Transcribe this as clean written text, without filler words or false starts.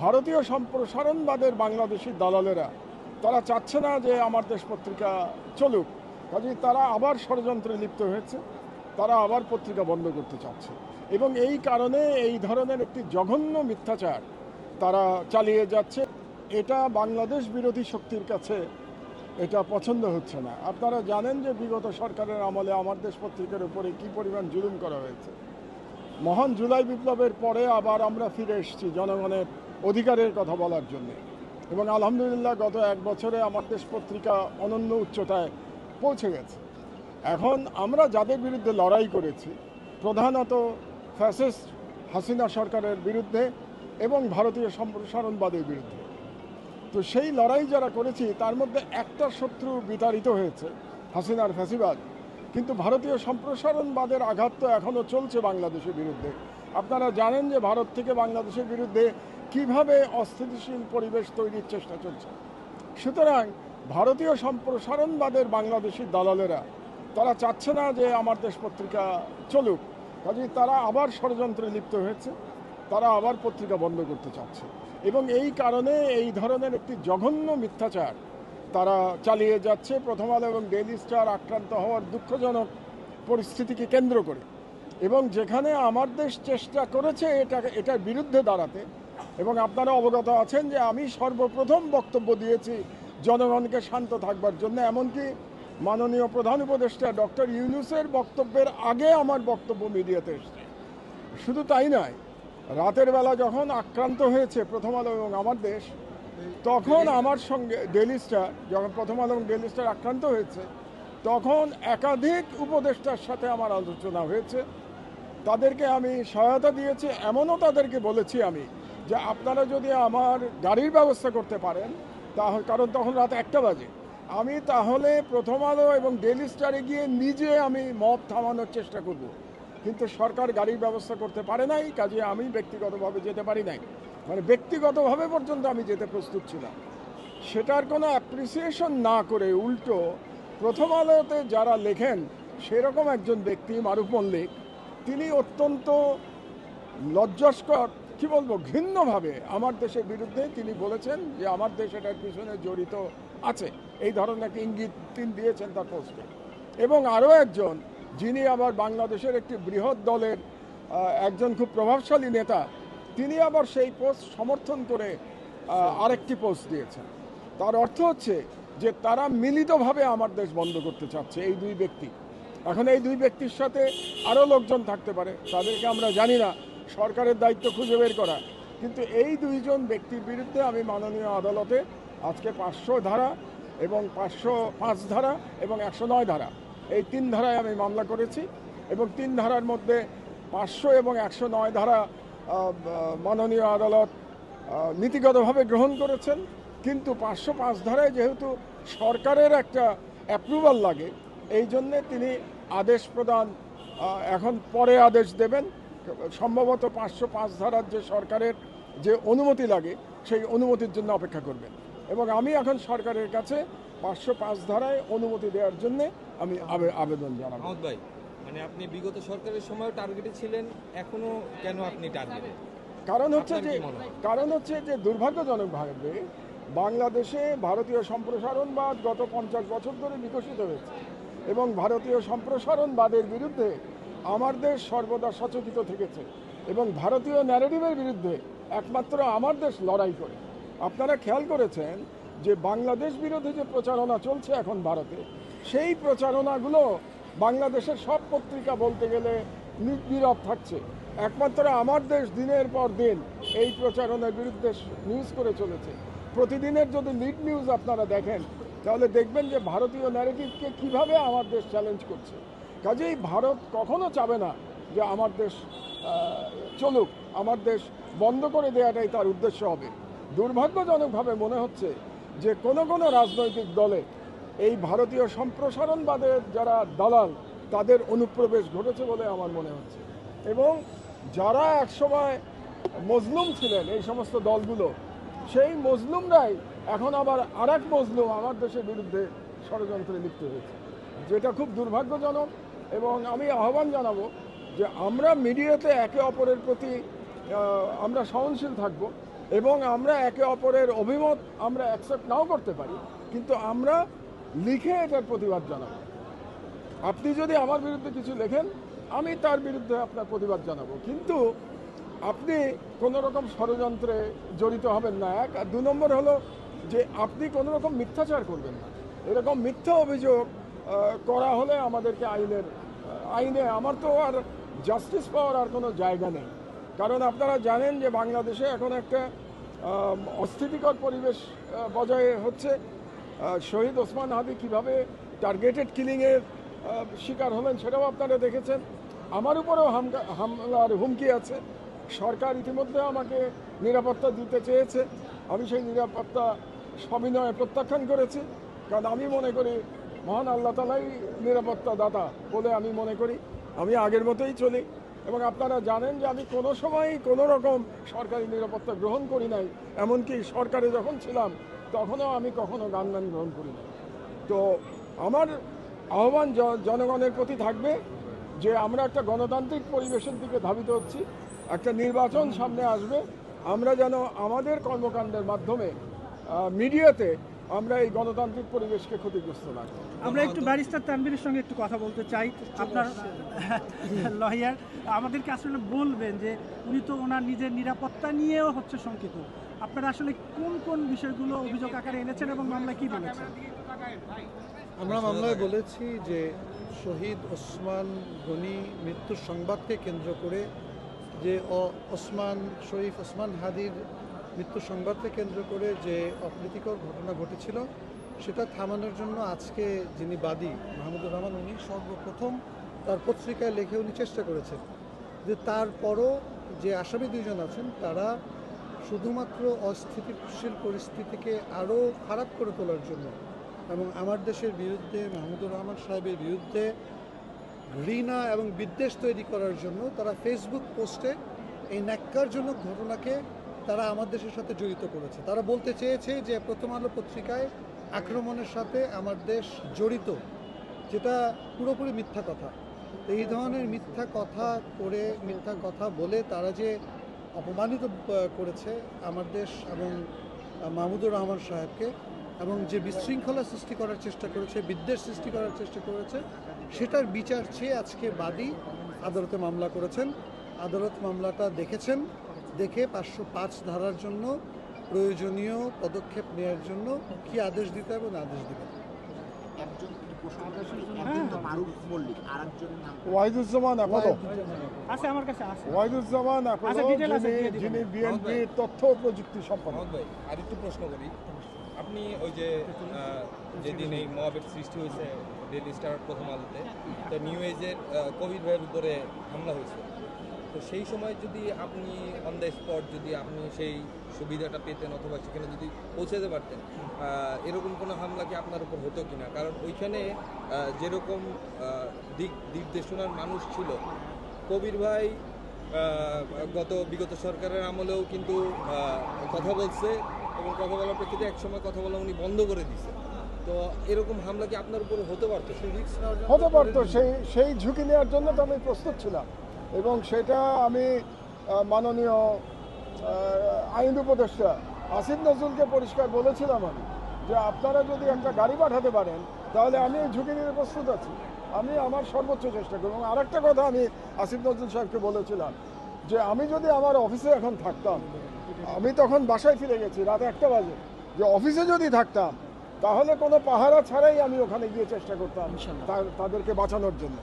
ভারতীয় সম্প্রসারণবাদের বাংলাদেশি দালালেরা তারা চাচ্ছে না যে আমার দেশ পত্রিকা চলুক, কাজেই তারা আবার ষড়যন্ত্রে লিপ্ত হয়েছে, তারা আবার পত্রিকা বন্ধ করতে চাচ্ছে এবং এই কারণে এই ধরনের একটি জঘন্য মিথ্যাচার তারা চালিয়ে যাচ্ছে। এটা বাংলাদেশ বিরোধী শক্তির কাছে এটা পছন্দ হচ্ছে না। আপনারা জানেন যে বিগত সরকারের আমলে আমার দেশ পত্রিকার উপরে কী পরিমাণ জুলুম করা হয়েছে। মহান জুলাই বিপ্লবের পরে আবার আমরা ফিরে এসেছি জনগণের অধিকারের কথা বলার জন্য এবং আলহামদুলিল্লাহ গত এক বছরে আমার দেশ পত্রিকা অনন্য উচ্চতায় পৌঁছে গেছে। এখন আমরা যাদের বিরুদ্ধে লড়াই করেছি প্রধানত ফ্যাসিস্ট হাসিনা সরকারের বিরুদ্ধে এবং ভারতীয় সম্প্রসারণবাদের বিরুদ্ধে, তো সেই লড়াই যারা করেছি তার মধ্যে একটা শত্রু বিতাড়িত হয়েছে, হাসিনার ফ্যাসিবাদ, কিন্তু ভারতীয় সম্প্রসারণবাদের আঘাত তো এখনও চলছে বাংলাদেশের বিরুদ্ধে। আপনারা জানেন যে ভারত থেকে বাংলাদেশের বিরুদ্ধে কিভাবে অস্থিতিশীল পরিবেশ তৈরির চেষ্টা চলছে। সুতরাং ভারতীয় সম্প্রসারণবাদের বাংলাদেশি দালালেরা তারা চাচ্ছে না যে আমার দেশ পত্রিকা চলুক, কাজেই তারা আবার ষড়যন্ত্রে লিপ্ত হয়েছে, তারা আবার পত্রিকা বন্ধ করতে চাচ্ছে এবং এই কারণে এই ধরনের একটি জঘন্য মিথ্যাচার তারা চালিয়ে যাচ্ছে। প্রথম আলো এবং ডেইলি স্টার আক্রান্ত হওয়ার দুঃখজনক পরিস্থিতিকে কেন্দ্র করে এবং যেখানে আমার দেশ চেষ্টা করেছে এটার বিরুদ্ধে দাঁড়াতে, এবং আপনারা অবগত আছেন যে আমি সর্বপ্রথম বক্তব্য দিয়েছি জনগণকে শান্ত থাকবার জন্য, এমনকি মাননীয় প্রধান উপদেষ্টা ডক্টর ইউনূসের বক্তব্যের আগে আমার বক্তব্য মিডিয়াতে এসেছে। শুধু তাই নয়, রাতের বেলা যখন আক্রান্ত হয়েছে প্রথম আলো এবং আমার দেশ, তখন আমার সঙ্গে ডেইলি স্টার, যখন প্রথম আলো এবং ডেইলি স্টার আক্রান্ত হয়েছে তখন একাধিক উপদেষ্টার সাথে আমার আলোচনা হয়েছে, তাদেরকে আমি সহায়তা দিয়েছি। এমনও তাদেরকে বলেছি আমি যে আপনারা যদি আমার গাড়ির ব্যবস্থা করতে পারেন, কারণ তখন রাত 1টা বাজে, আমি তাহলে প্রথম আলো এবং ডেইলি স্টারে গিয়ে নিজে আমি মব থামানোর চেষ্টা করব। কিন্তু সরকার গাড়ির ব্যবস্থা করতে পারে নাই, কাজে আমি ব্যক্তিগতভাবে যেতে পারি নাই, মানে ব্যক্তিগতভাবে পর্যন্ত আমি যেতে প্রস্তুত ছিলাম। সেটার কোনো অ্যাপ্রিসিয়েশন না করে উল্টো প্রথম আলোতে যারা লেখেন সেরকম একজন ব্যক্তি মারুফ মল্লিক, তিনি অত্যন্ত লজ্জাস্কর, কি বলবো, ঘৃণ্যভাবে আমার দেশের বিরুদ্ধে তিনি বলেছেন যে আমার দেশ এটার পিছনে জড়িত আছে, এই ধরনের একটা ইঙ্গিত তিনি দিয়েছেন তার পোস্টে। এবং আরও একজন যিনি আবার বাংলাদেশের একটি বৃহৎ দলের একজন খুব প্রভাবশালী নেতা, তিনি আবার সেই পোস্ট সমর্থন করে আরেকটি পোস্ট দিয়েছেন। তার অর্থ হচ্ছে যে তারা মিলিতভাবে আমার দেশ বন্ধ করতে চাচ্ছে এই দুই ব্যক্তি। এখন এই দুই ব্যক্তির সাথে আরও লোকজন থাকতে পারে, তাদেরকে আমরা জানি না, সরকারের দায়িত্ব খুঁজে বের করা। কিন্তু এই দুইজন ব্যক্তির বিরুদ্ধে আমি মাননীয় আদালতে আজকে 500 ধারা এবং 505 ধারা এবং 109 ধারা, এই 3 ধারায় আমি মামলা করেছি এবং 3 ধারার মধ্যে 500 এবং 109 ধারা মাননীয় আদালত নীতিগতভাবে গ্রহণ করেছেন। কিন্তু 505 ধারায় যেহেতু সরকারের একটা অ্যাপ্রুভাল লাগে, এই জন্যে তিনি আদেশ প্রদান এখন পরে আদেশ দেবেন। সম্ভবত 505 ধারার যে সরকারের যে অনুমতি লাগে সেই অনুমতির জন্য অপেক্ষা করবেন এবং আমি এখন সরকারের কাছে 505 ধারায় অনুমতি দেওয়ার জন্য আমি আবেদন জানাবো। মাহমুদ ভাই, মানে আপনি বিগত সরকারের সময় টার্গেটে ছিলেন, এখনো কেন আপনি টার্গেটে? কারণ হচ্ছে যে দুর্ভাগ্যজনকভাবে বাংলাদেশে ভারতীয় সম্প্রসারণবাদ গত 50 বছর ধরে বিকশিত হয়েছে এবং ভারতীয় সম্প্রসারণবাদের বিরুদ্ধে আমার দেশ সর্বদা সচেতন থেকেছে এবং ভারতীয় ন্যারেটিভের বিরুদ্ধে একমাত্র আমার দেশ লড়াই করে। আপনারা খেয়াল করেছেন যে বাংলাদেশ বিরোধী যে প্রচারণা চলছে এখন ভারতে, সেই প্রচারণাগুলো বাংলাদেশের সব পত্রিকা বলতে গেলে নীরব থাকছে। একমাত্র আমার দেশ দিনের পর দিন এই প্রচারণার বিরুদ্ধে নিউজ করে চলেছে। প্রতিদিনের যদি লিড নিউজ আপনারা দেখেন তাহলে দেখবেন যে ভারতীয় ন্যারেটিভকে কিভাবে আমার দেশ চ্যালেঞ্জ করছে। কাজেই ভারত কখনো চাবে না যে আমার দেশ চলুক, আমার দেশ বন্ধ করে দেওয়াটাই তার উদ্দেশ্য হবে। দুর্ভাগ্যজনকভাবে মনে হচ্ছে যে কোনো রাজনৈতিক দলে এই ভারতীয় সম্প্রসারণবাদের যারা দালাল তাদের অনুপ্রবেশ ঘটেছে বলে আমার মনে হচ্ছে এবং যারা একসময় মজলুম ছিলেন এই সমস্ত দলগুলো, সেই মজলুমরাই এখন আবার আরেক মজলুম আমার দেশের বিরুদ্ধে ষড়যন্ত্রে লিপ্ত হয়েছে, যেটা খুব দুর্ভাগ্যজনক। এবং আমি আহ্বান জানাবো যে আমরা মিডিয়াতে একে অপরের প্রতি আমরা সহনশীল থাকব এবং আমরা একে অপরের অভিমত আমরা অ্যাকসেপ্ট নাও করতে পারি, কিন্তু আমরা লিখে এটার প্রতিবাদ জানাবো। আপনি যদি আমার বিরুদ্ধে কিছু লেখেন, আমি তার বিরুদ্ধে আপনার প্রতিবাদ জানাবো, কিন্তু আপনি কোনো রকম ষড়যন্ত্রে জড়িত হবেন না। এক, আর 2 নম্বর হলো যে আপনি কোনো রকম মিথ্যাচার করবেন না। এরকম মিথ্যা অভিযোগ করা হলে আমাদেরকে আইনে আমার তো আর জাস্টিস পাওয়ার আর কোনো জায়গা নেই। কারণ আপনারা জানেন যে বাংলাদেশে এখন একটা অস্থিতিকর পরিবেশ বজায় হচ্ছে। শহীদ ওসমান হাদি কীভাবে টার্গেটেড কিলিংয়ের শিকার হলেন সেটাও আপনারা দেখেছেন। আমার উপরেও হামলার হুমকি আছে। সরকার ইতিমধ্যে আমাকে নিরাপত্তা দিতে চেয়েছে, আমি সেই নিরাপত্তা সবিনয়ে প্রত্যাখ্যান করেছি। কারণ আমি মনে করি মহান আল্লাহ তাআলাই নিরাপত্তা দাতা বলে আমি মনে করি। আমি আগের মতোই চলি, এবং আপনারা জানেন যে আমি কোনো সময়ই কোনো রকম সরকারি নিরাপত্তা গ্রহণ করি নাই। এমনকি সরকারে যখন ছিলাম তখনও আমি কখনো গানম্যান গ্রহণ করি না। তো আমার আহ্বান জনগণের প্রতি থাকবে যে আমরা একটা গণতান্ত্রিক পরিবেশের দিকে ধাবিত হচ্ছি, একটা নির্বাচন সামনে আসবে, আমরা যেন আমাদের কর্মকাণ্ডের মাধ্যমে মিডিয়াতে আমরা এই গণতান্ত্রিক পরিবেশকে ক্ষতিগ্রস্ত না করি। আমরা একটু ব্যারিস্টার তানভীরের সঙ্গে একটু কথা বলতে চাই। আপনার লয়ার আমাদেরকে আসলে বলবেন যে উনি তো ওনার নিজের নিরাপত্তা নিয়েও হচ্ছে শঙ্কিত। আপনারা আসলে কোন কোন বিষয়গুলো অভিযোগ আকারে এনেছেন এবং মামলায় কি বলেছেন? আমরা মামলায় বলেছি যে শহীদ ওসমান গনি মৃত্যুর সংবাদকে কেন্দ্র করে যে শরীফ ওসমান হাদির মৃত্যুর সংবাদকে কেন্দ্র করে যে অপ্রীতিকর ঘটনা ঘটেছিল সেটা থামানোর জন্য আজকে যিনি বাদী মাহমুদুর রহমান উনি সর্বপ্রথম তার পত্রিকায় লিখে উনি চেষ্টা করেছেন যে তারপরও যে আসামি 2 জন আছেন তারা শুধুমাত্র অস্থিতিশীল পরিস্থিতিকে আরও খারাপ করে তোলার জন্য এবং আমার দেশের বিরুদ্ধে মাহমুদুর রহমান সাহেবের বিরুদ্ধে ঘৃণা এবং বিদ্বেষ তৈরি করার জন্য তারা ফেসবুক পোস্টে এই ন্যাক্কারজনক ঘটনাকে তারা আমার দেশের সাথে জড়িত করেছে। তারা বলতে চেয়েছে যে প্রথম আলো পত্রিকায় আক্রমণের সাথে আমার দেশ জড়িত, যেটা পুরোপুরি মিথ্যা কথা। এই ধরনের মিথ্যা কথা করে মিথ্যা কথা বলে তারা যে অপমানিত করেছে আমার দেশ এবং মাহমুদুর রহমান সাহেবকে, এবং যে বিশৃঙ্খলা সৃষ্টি করার চেষ্টা করেছে, বিদ্বেষ সৃষ্টি করার চেষ্টা করেছে, সেটার বিচার চেয়ে আজকে বাদী আদালতে মামলা করেছেন। আদালত মামলাটা দেখেছেন, দেখে 505 ধারার জন্য প্রয়োজনীয় পদক্ষেপ নেওয়ার জন্য কি আদেশ দিতে হবে না আদেশ দিবেন। ওয়াহিদুজ্জামান আপাতত আছে আমার কাছে আছে। ওয়াহিদুজ্জামান আপাতত আচ্ছা, detail আছে, দিয়ে দিবেন। যিনি বিএনপির তথ্য ও প্রযুক্তি সম্পাদক। মোহাম্মদ ভাই আরেকটু প্রশ্ন করি। আপনি ওই যে যেদিন এই মবের সৃষ্টি হয়েছে ডেইলি স্টার প্রথম আলোতে, তো নিউ এজের কোভিড ভাইয়ের উপরে হামলা হয়েছে, তো সেই সময় যদি আপনি অন দ্য স্পট যদি আপনি সেই সুবিধাটা পেতেন অথবা সেখানে যদি পৌঁছাতে পারতেন, এরকম কোনো হামলা কি আপনার উপর হতো কিনা? কারণ ওইখানে যেরকম দিক নির্দেশনার মানুষ ছিল, কবির ভাই বিগত সরকারের আমলেও কিন্তু কথা বলছে এবং কথা বলার প্রেক্ষিতে একসময় কথা বলা উনি বন্ধ করে দিয়েছে। তো এরকম হামলা কি আপনার উপর হতে পারতো? সেই রিস্ক হতে পারতো, সেই ঝুঁকি নেওয়ার জন্য তো আমি প্রস্তুত ছিলাম, এবং সেটা আমি মাননীয় আইন উপদেষ্টা আসিফ নজরুলকে পরিষ্কার বলেছিলাম আমি, যে আপনারা যদি একটা গাড়ি পাঠাতে পারেন তাহলে আমি এই ঝুঁকি নিতে প্রস্তুত আছি, আমি আমার সর্বোচ্চ চেষ্টা করব। এবং আরেকটা কথা আমি আসিফ নজরুল সাহেবকে বলেছিলাম যে আমি যদি আমার অফিসে এখন থাকতাম, আমি তখন বাসায় ফিরে গেছি রাত 1টা বাজে, যে অফিসে যদি থাকতাম তাহলে কোনো পাহারা ছাড়াই আমি ওখানে গিয়ে চেষ্টা করতাম তাদেরকে বাঁচানোর জন্য।